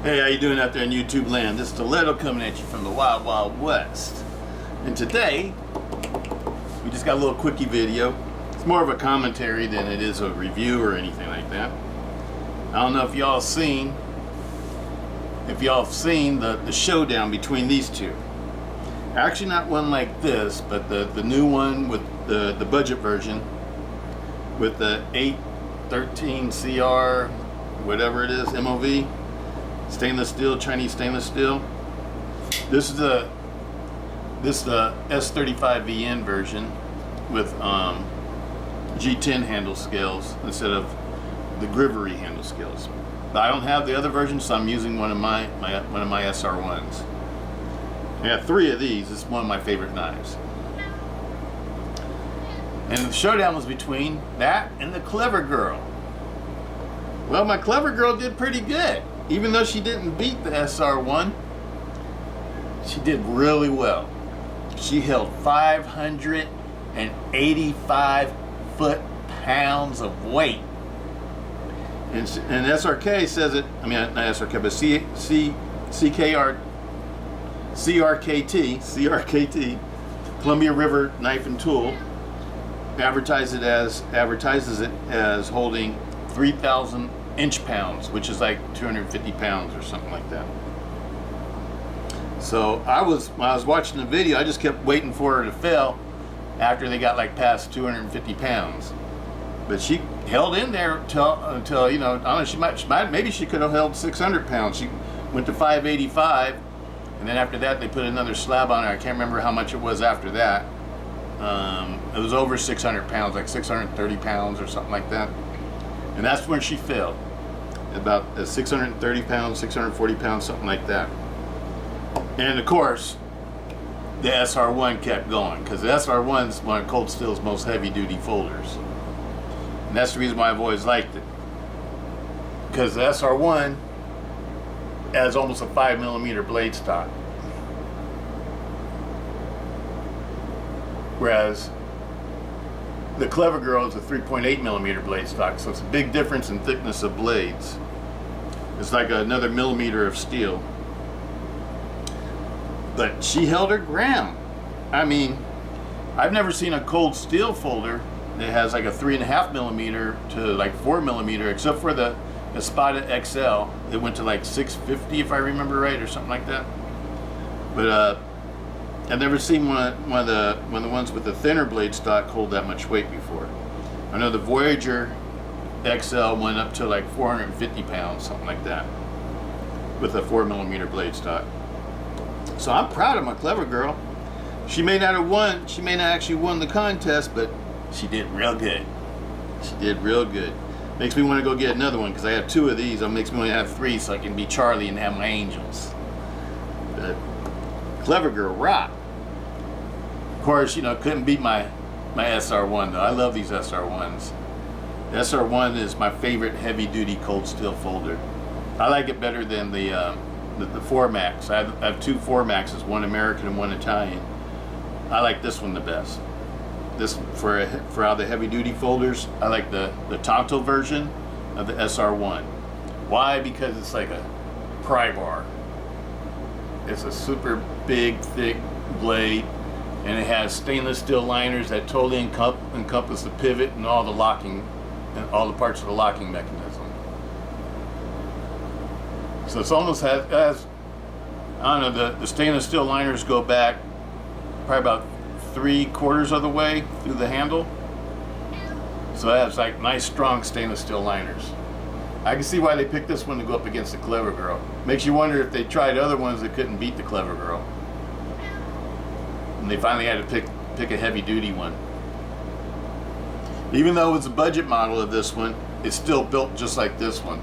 Hey, how you doing out there in YouTube land? This is Stiletto coming at you from the Wild Wild West. And today, we just got a little quickie video. It's more of a commentary than it is a review or anything like that. I don't know if y'all seen the showdown between these two. Actually not one like this, but the new one with the budget version with the 813 CR, whatever it is, MOV. Stainless steel, Chinese stainless steel. This is the S35VN version with G10 handle scales instead of the Grivery handle scales. But I don't have the other version, so I'm using one of my SR1s. I got 3 of these. This is one of my favorite knives. And the showdown was between that and the Clever Girl. Well, my Clever Girl did pretty good. Even though she didn't beat the SR1, she did really well. She held 585 foot-pounds of weight. And SRK says it, I mean, not SRK, but CRKT, Columbia River Knife and Tool, advertises it as holding 3,000 inch-pounds, which is like 250 pounds or something like that. So when I was watching the video, I just kept waiting for her to fail after they got like past 250 pounds. But she held in there until you know, I don't know, maybe she could have held 600 pounds. She went to 585, and then after that they put another slab on her. I can't remember how much it was after that. It was over 600 pounds, like 630 pounds or something like that. And that's when she failed. About 630 pounds, 640 pounds, something like that. And of course, the SR1 kept going, because the SR1 is one of Cold Steel's most heavy-duty folders. And that's the reason why I've always liked it. Because the SR1 has almost a 5mm blade stock. Whereas the Clever Girl is a 3.8mm blade stock, so it's a big difference in thickness of blades. It's like another millimeter of steel. But she held her ground. I mean, I've never seen a Cold Steel folder that has like a 3.5mm to like 4mm, except for the Espada XL. It went to like 650 if I remember right, or something like that. But I've never seen one of the ones with the thinner blade stock hold that much weight before. I know the Voyager XL went up to like 450 pounds, something like that, with a 4mm blade stock. So I'm proud of my Clever Girl. She may not actually won the contest, but she did real good. She did real good. Makes me want to go get another one, because I have 2 of these. It makes me want to have 3 so I can be Charlie and have my angels. But Clever Girl rock. Of course, you know, couldn't beat my SR1 though. I love these SR1s. The SR1 is my favorite heavy-duty Cold Steel folder. I like it better than the 4MAX. I have 2 4MAXs, one American and one Italian. I like this one the best. This for all the heavy-duty folders, I like the Tonto version of the SR1. Why? Because it's like a pry bar. It's a super big, thick blade, and it has stainless steel liners that totally encompass the pivot and all the locking, and all the parts of the locking mechanism. So it's almost has I don't know, the stainless steel liners go back probably about 3/4 of the way through the handle. So it has like nice, strong stainless steel liners. I can see why they picked this one to go up against the Clever Girl. Makes you wonder if they tried other ones that couldn't beat the Clever Girl, and they finally had to pick a heavy-duty one. Even though it's a budget model of this one, it's still built just like this one,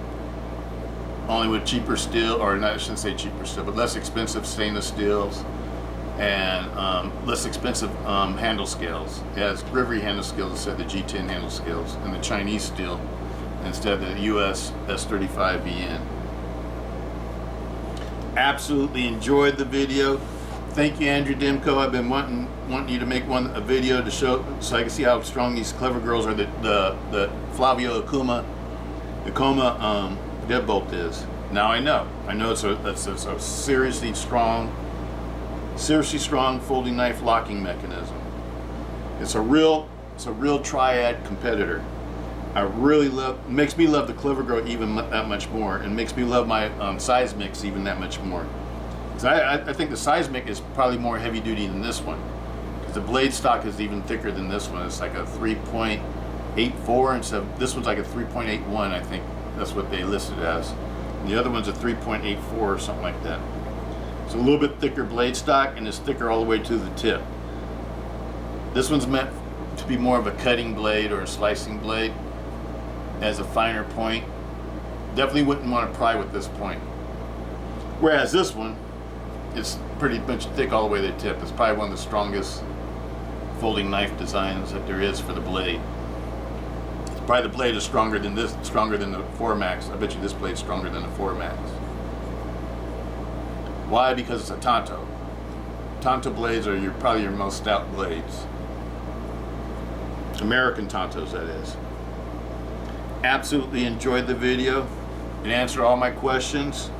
only with cheaper steel, or not, I shouldn't say cheaper steel, but less expensive stainless steels and less expensive handle scales. It has Grivery handle scales instead of the G10 handle scales, and the Chinese steel instead of the US S35VN. Absolutely enjoyed the video. Thank you, Andrew Demko. I've been wanting you to make a video to show, so I can see how strong these Clever Girls are. The Flavio Ikoma Deadbolt is. Now I know it's a seriously strong folding knife locking mechanism. It's a real triad competitor. I really makes me love the Clever Girl even that much more, and makes me love my Seismics even that much more. So I think the Seismic is probably more heavy duty than this one, because the blade stock is even thicker than this one. It's like a 3.84 instead of, this one's like a 3.81, I think that's what they listed as. And the other one's a 3.84 or something like that. It's a little bit thicker blade stock, and it's thicker all the way to the tip. This one's meant to be more of a cutting blade or a slicing blade. It has a finer point. Definitely wouldn't want to pry with this point. Whereas this one, it's pretty much thick all the way to the tip. It's probably one of the strongest folding knife designs that there is for the blade. Probably the blade is stronger than this, stronger than the 4-Max. I bet you this blade's stronger than the 4-Max. Why? Because it's a Tanto. Tanto blades are probably your most stout blades. American Tantos, that is. Absolutely enjoyed the video and answered all my questions.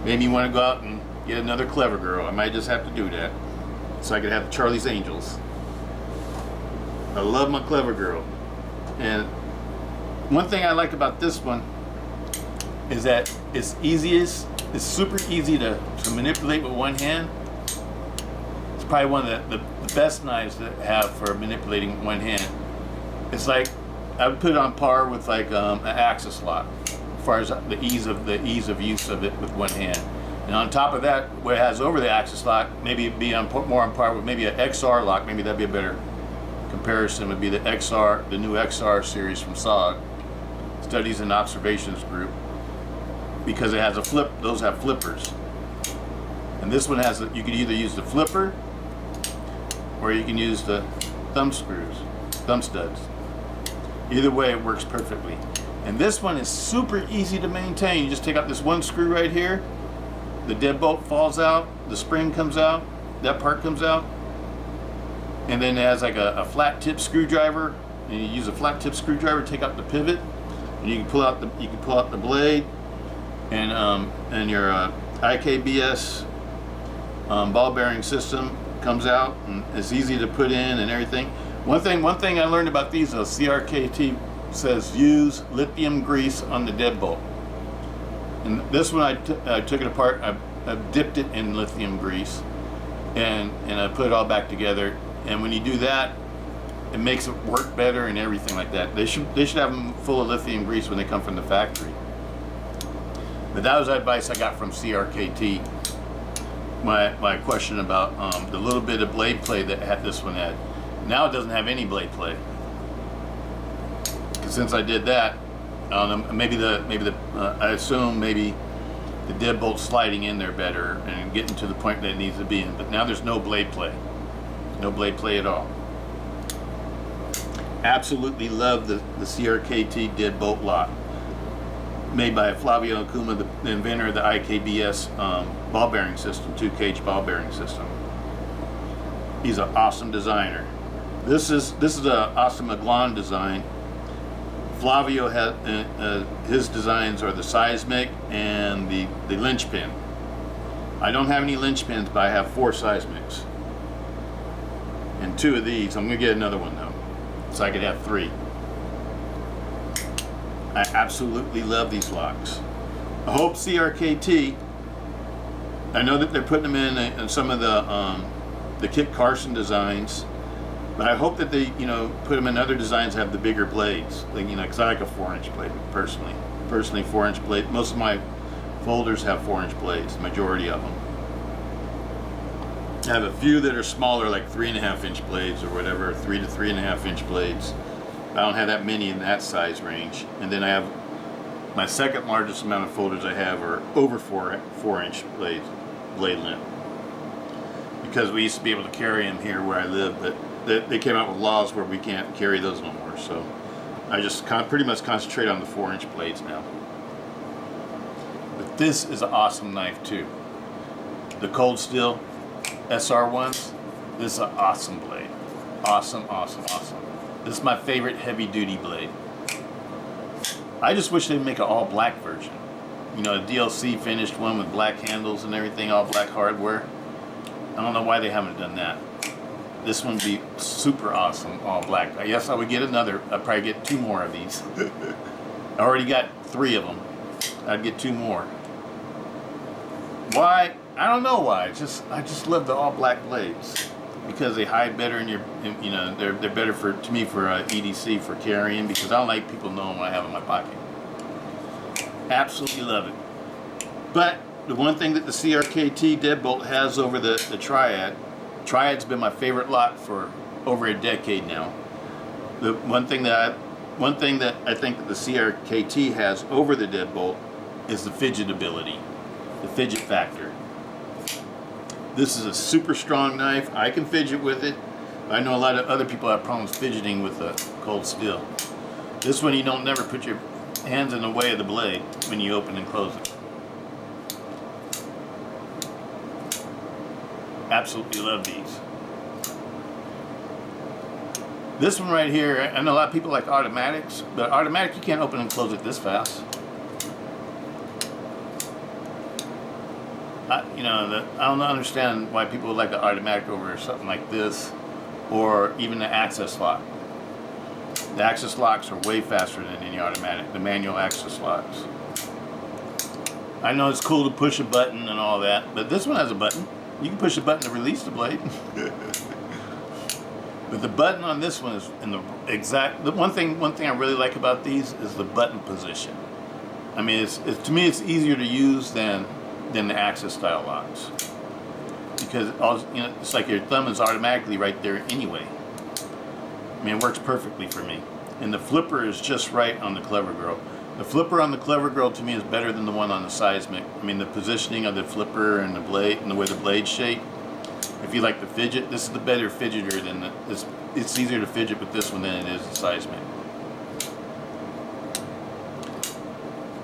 Made me want to go out and get another Clever Girl. I might just have to do that so I could have Charlie's Angels. I love my Clever Girl. And one thing I like about this one is that it's super easy to manipulate with one hand. It's probably one of the best knives to have for manipulating with one hand. It's like, I would put it on par with like an Axis lock, as far as the ease of use of it with one hand. And on top of that, what it has over the Axis lock, maybe it'd be more on par with maybe an XR lock. Maybe that'd be a better comparison. Would be the new XR series from SOG, Studies and Observations Group, because it has a flip. Those have flippers, and this one has. You could either use the flipper, or you can use the thumb studs. Either way, it works perfectly. And this one is super easy to maintain. You just take out this one screw right here. The deadbolt falls out. The spring comes out. That part comes out. And then it has like a flat tip screwdriver. And you use a flat tip screwdriver to take out the pivot. And you can pull out the blade. And your IKBS ball bearing system comes out, and it's easy to put in and everything. One thing I learned about these, CRKT says use lithium grease on the deadbolt. And this one I took it apart, I dipped it in lithium grease, and I put it all back together. And when you do that, it makes it work better and everything like that. They should have them full of lithium grease when they come from the factory. But that was advice I got from CRKT. My question about the little bit of blade play that this one had. Now it doesn't have any blade play. Since I did that, I don't know, I assume maybe the deadbolt's sliding in there better and getting to the point that it needs to be in. But now there's no blade play. No blade play at all. Absolutely love the CRKT deadbolt lock. Made by Flavio Ikoma, the inventor of the IKBS ball bearing system, 2-cage ball bearing system. He's an awesome designer. This is an awesome Maglon design. Flavio had his designs are the Seismic and the linchpin. I don't have any linchpins, but I have 4 Seismics and 2 of these. I'm gonna get another one though, so I could have 3. I absolutely love these locks. I hope CRKT, I know that they're putting them in some of the Kit Carson designs, but I hope that they, put them in other designs that have the bigger blades. Like, because I like a 4-inch blade personally. 4-inch blade. Most of my folders have 4-inch blades, the majority of them. I have a few that are smaller, like 3.5-inch blades or whatever, 3 to 3.5-inch blades. I don't have that many in that size range. And then I have my second largest amount of folders I have are over 4-inch blade length. Because we used to be able to carry them here where I live, but they came out with laws where we can't carry those no more. So I just pretty much concentrate on the 4-inch blades now. But this is an awesome knife too. The Cold Steel SR1s, this is an awesome blade. Awesome, awesome, awesome. This is my favorite heavy duty blade. I just wish they'd make an all black version. You know, a DLC finished one with black handles and everything, all black hardware. I don't know why they haven't done that. This one would be super awesome, all black. I guess I would get another. I'd probably get 2 more of these. I already got 3 of them. I'd get 2 more. Why? I don't know why. I just love the all black blades because they hide better in your. You know, they're better to me for EDC for carrying because I don't like people knowing what I have in my pocket. Absolutely love it. But the one thing that the CRKT Deadbolt has over the Triad's been my favorite lock for over a decade now. The one thing that I think that the CRKT has over the Deadbolt is the fidgetability, the fidget factor. This is a super strong knife. I can fidget with it. I know a lot of other people have problems fidgeting with a cold steel. This one you don't never put your hands in the way of the blade when you open and close it. Absolutely love these. This one right here, I know a lot of people like automatics, but automatic you can't open and close it this fast. I don't understand why people would like an automatic over something like this, or even the access lock. The access locks are way faster than any automatic, the manual access locks. I know it's cool to push a button and all that, but this one has a button. You can push a button to release the blade. But the button on this one is in the exact. The one thing I really like about these is the button position. I mean, to me it's easier to use than the access style locks because it's like your thumb is automatically right there anyway. I mean, it works perfectly for me. And the flipper is just right on the Clever Girl. The flipper on the Clever Girl to me is better than the one on the Seismic. I mean, the positioning of the flipper and the blade and the way the blade's shaped. If you like the fidget, this is the better fidgeter than it's easier to fidget with this one than it is the Seismic.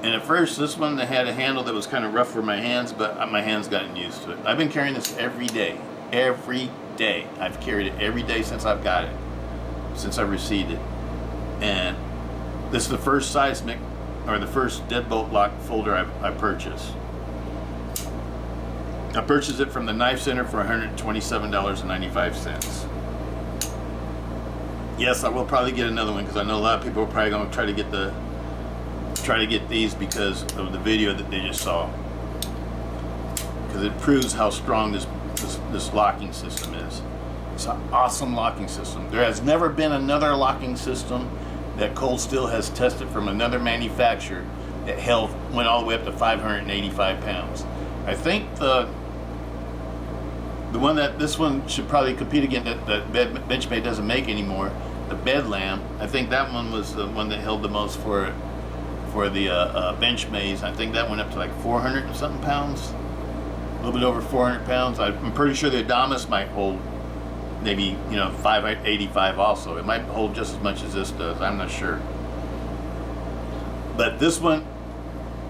And at first, this one had a handle that was kind of rough for my hands, but my hands gotten used to it. I've been carrying this every day. Every day. I've carried it every day since I've got it. Since I received it. And this is the first Seismic, or the first Deadbolt lock folder I purchased. I purchased it from the Knife Center for $127.95. Yes, I will probably get another one because I know a lot of people are probably going to try to get these because of the video that they just saw. Because it proves how strong this locking system is. It's an awesome locking system. There has never been another locking system that Cold Steel has tested from another manufacturer that went all the way up to 585 pounds. I think the one that this one should probably compete against that Benchmade doesn't make anymore, the Bedlam. I think that one was the one that held the most for the Benchmades. I think that went up to like 400 and something pounds, a little bit over 400 pounds. I'm pretty sure the Adamas might hold maybe 585 also. It might hold just as much as this does. I'm not sure. But this one,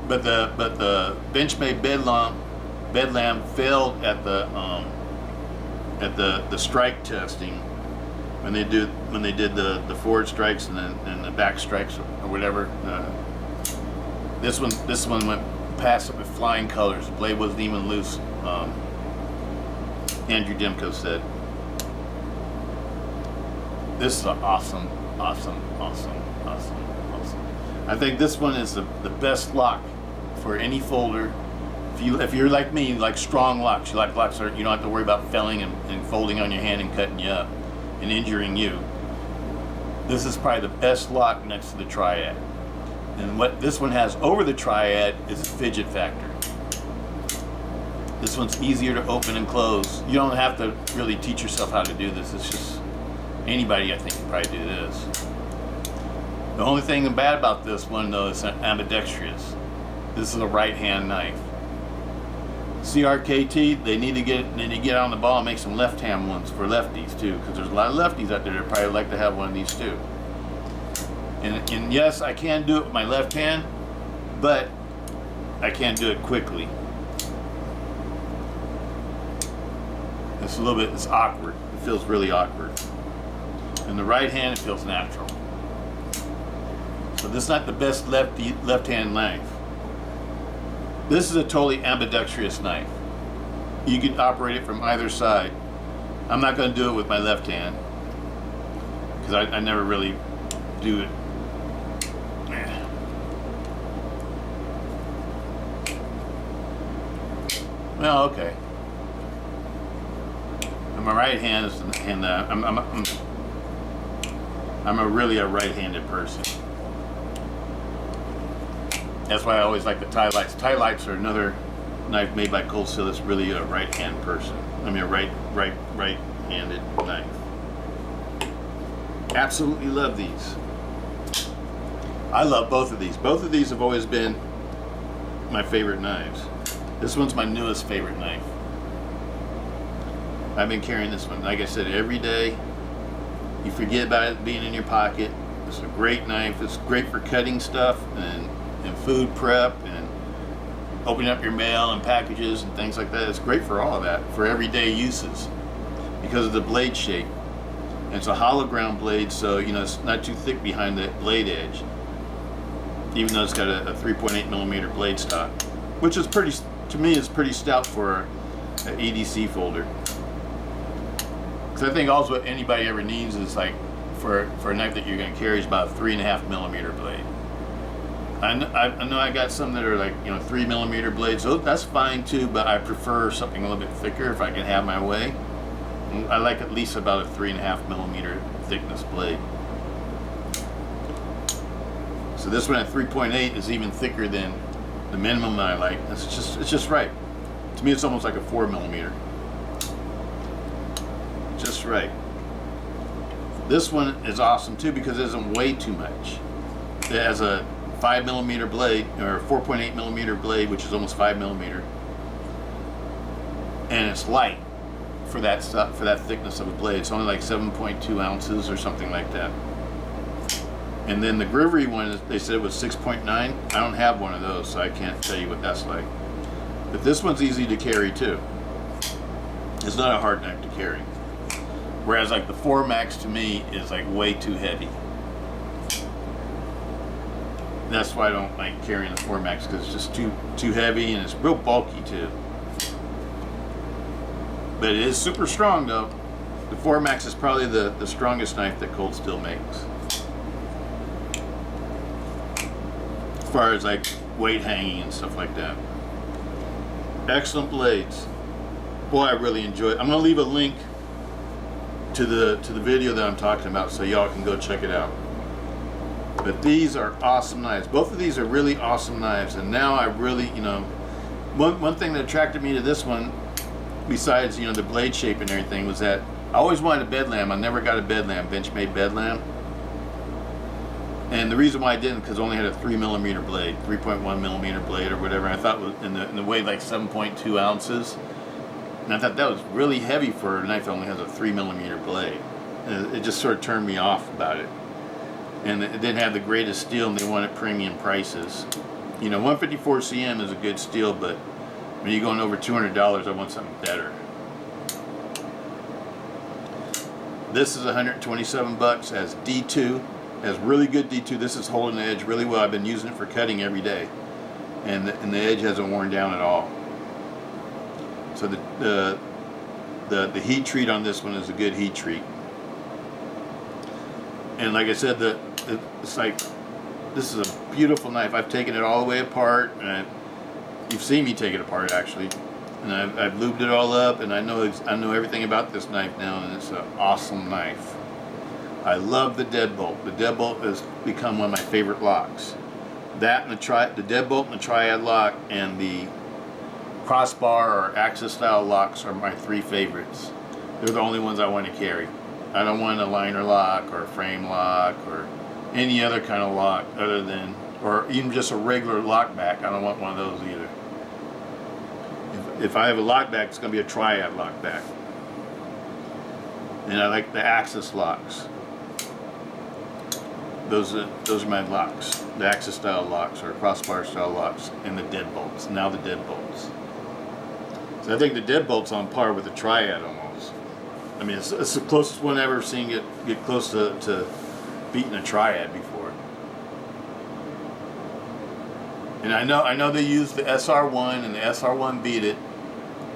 but the Benchmade Bedlam failed at the strike testing when they did the forward strikes and the back strikes or whatever. This one went past it with flying colors. The blade wasn't even loose. Andrew Demko said. This is awesome. I think this one is the best lock for any folder. If you're like me, you like strong locks. You like locks that you don't have to worry about felling and folding on your hand and cutting you up and injuring you. This is probably the best lock next to the Triad. And what this one has over the Triad is a fidget factor. This one's easier to open and close. You don't have to really teach yourself how to do this. It's just anybody, I think, can probably do this. The only thing bad about this one, though, is ambidextrous. This is a right-hand knife. CRKT, they need to get on the ball and make some left-hand ones for lefties too, because there's a lot of lefties out there that probably like to have one of these too. And yes, I can do it with my left hand, but I can't do it quickly. It's awkward. It feels really awkward. In the right hand, it feels natural. So this is not the best left-hand knife. This is a totally ambidextrous knife. You can operate it from either side. I'm not going to do it with my left hand because I never really do it. Well, okay. And my right hand is, and I'm really a right-handed person. That's why I always like the tie lights. Tie lights are another knife made by Cold Steel that's really a right-hand person. I mean, a right-handed knife. Absolutely love these. I love both of these. Both of these have always been my favorite knives. This one's my newest favorite knife. I've been carrying this one, like I said, every day. You forget about it being in your pocket. It's a great knife. It's great for cutting stuff and food prep and opening up your mail and packages and things like that. It's great for all of that, for everyday uses, because of the blade shape. And it's a hollow ground blade, so you know it's not too thick behind the blade edge, even though it's got a 3.8 millimeter blade stock, which is pretty, to me, is pretty stout for an EDC folder. Because I think also what anybody ever needs is like for a knife that you're going to carry is about a 3.5 millimeter blade. I know I got some that are like, you know, 3 millimeter blades. So that's fine too, but I prefer something a little bit thicker if I can have my way. I like at least about a 3.5 millimeter thickness blade. So this one at 3.8 is even thicker than the minimum that I like. It's just right. To me, it's almost like a 4 millimeter. Just right. This one is awesome too because it doesn't weigh too much. It has a 5 millimeter blade, or 4.8 millimeter blade, which is almost 5 millimeter, and it's light for that stuff, for that thickness of a blade. It's only like 7.2 ounces or something like that. And then the Grivery one, they said it was 6.9. I don't have one of those, so I can't tell you what that's like. But this one's easy to carry too. It's not a hard knife to carry. Whereas like the 4 Max to me is like way too heavy. That's why I don't like carrying the 4 Max, because it's just too heavy and it's real bulky too. But it is super strong though. The 4 Max is probably the strongest knife that Cold Steel makes. As far as like weight hanging and stuff like that. Excellent blades. Boy, I really enjoy it. I'm gonna leave a link to the video that I'm talking about so y'all can go check it out. But these are awesome knives. Both of these are really awesome knives, and now I really, you know, one thing that attracted me to this one, besides, you know, the blade shape and everything, was that I always wanted a bed lamp. I never got a bed lamp, Benchmade bed lamp. And the reason why I didn't, because it only had a 3 millimeter blade, 3.1 millimeter blade or whatever. I thought was in the weight like 7.2 ounces. And I thought that was really heavy for a knife that only has a 3 millimeter blade. And it just sort of turned me off about it. And it didn't have the greatest steel, and they wanted premium prices. You know, 154 CM is a good steel, but when you're going over $200, I want something better. This is 127 bucks, as D2, has really good D2. This is holding the edge really well. I've been using it for cutting every day, and the edge hasn't worn down at all. So the heat treat on this one is a good heat treat. And like I said, it's like, this is a beautiful knife. I've taken it all the way apart, and you've seen me take it apart actually. And I've lubed it all up, and I know everything about this knife now, and it's an awesome knife. I love the Deadbolt. The Deadbolt has become one of my favorite locks. That and the Deadbolt and the Triad lock and the crossbar or axis style locks are my 3 favorites. They're the only ones I want to carry. I don't want a liner lock or a frame lock or any other kind of lock other than, or even just a regular lock back. I don't want one of those either. If I have a lock back, it's going to be a Triad lock back. And I like the axis locks. Those are my locks. The axis style locks or crossbar style locks, and the Deadbolts. Now the Deadbolts. So I think the Deadbolt's on par with the Triad almost. I mean, it's the closest one I've ever seen get close to beating a Triad before. And I know they used the SR1 and the SR1 beat it,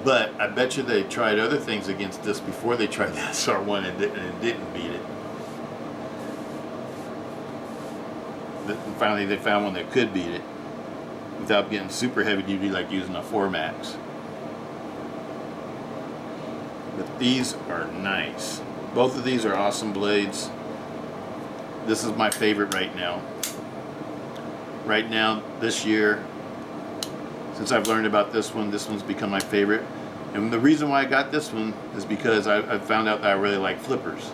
but I bet you they tried other things against this before they tried the SR1 and didn't beat it. And finally they found one that could beat it without getting super heavy duty like using a 4MAX. But these are nice. Both of these are awesome blades. This is my favorite right now. Right now, this year, since I've learned about this one's become my favorite. And the reason why I got this one is because I found out that I really like flippers.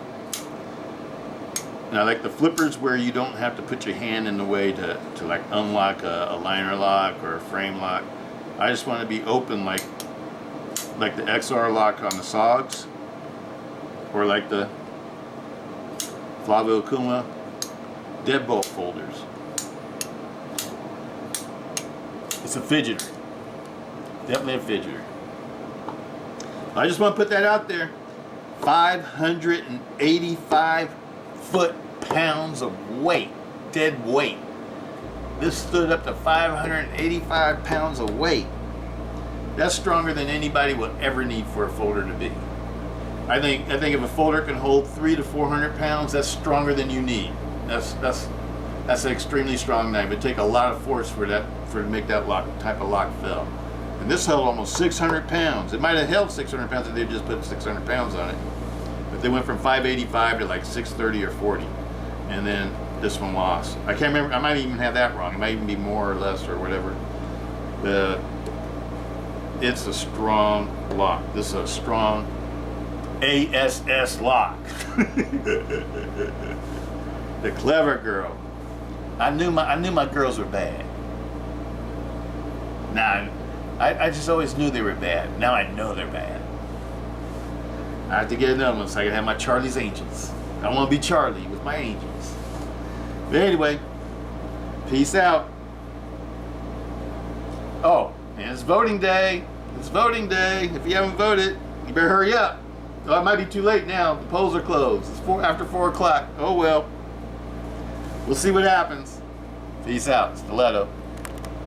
And I like the flippers where you don't have to put your hand in the way to like unlock a liner lock or a frame lock. I just want to be open like the XR lock on the SOGs, or like the Flavio Ikoma Deadbolt folders. It's a fidgeter. Definitely a fidgeter. I just want to put that out there. 585 foot-pounds of weight. Dead weight. This stood up to 585 pounds of weight. That's stronger than anybody will ever need for a folder to be. I think if a folder can hold 300 to 400 pounds, that's stronger than you need. That's an extremely strong knife. It'd take a lot of force for to make that type of lock fail. And this held almost 600 pounds. It might have held 600 pounds if they just put 600 pounds on it. But they went from 585 to like 630 or 40. And then this one lost. I can't remember. I might even have that wrong. It might even be more or less or whatever. It's a strong lock. This is a strong ASS lock. The clever girl. I knew my girls were bad. Now I just always knew they were bad. Now I know they're bad. I have to get another one so I can have my Charlie's Angels. I want to be Charlie with my angels. But anyway, peace out. Oh, and it's voting day. It's voting day. If you haven't voted, you better hurry up. Oh, it might be too late now. The polls are closed. It's after 4 o'clock. Oh well. We'll see what happens. Peace out. Stiletto.